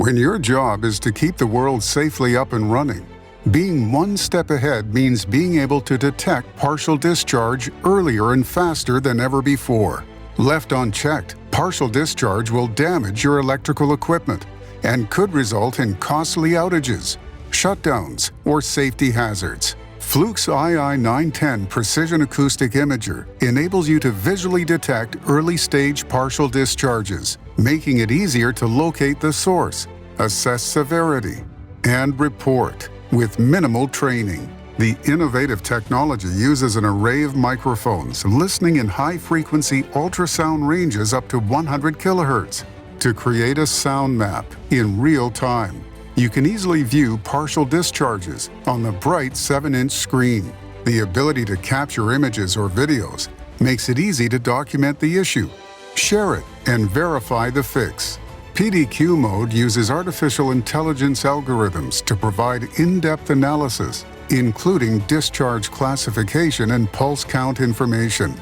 When your job is to keep the world safely up and running, being one step ahead means being able to detect partial discharge earlier and faster than ever before. Left unchecked, partial discharge will damage your electrical equipment and could result in costly outages, shutdowns, or safety hazards. Fluke's ii910 Precision Acoustic Imager enables you to visually detect early-stage partial discharges, making it easier to locate the source, assess severity, and report with minimal training. The innovative technology uses an array of microphones listening in high-frequency ultrasound ranges up to 100 kHz to create a sound map in real time. You can easily view partial discharges on the bright 7-inch screen. The ability to capture images or videos makes it easy to document the issue, share it, and verify the fix. PDQ mode uses artificial intelligence algorithms to provide in-depth analysis, including discharge classification and pulse count information.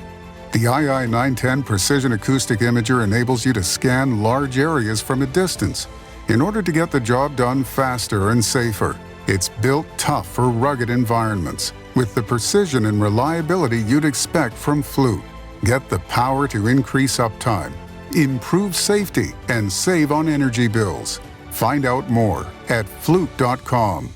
The ii910 Precision Acoustic Imager enables you to scan large areas from a distance in order to get the job done faster and safer. It's built tough for rugged environments, with the precision and reliability you'd expect from Fluke. Get the power to increase uptime, improve safety, and save on energy bills. Find out more at fluke.com.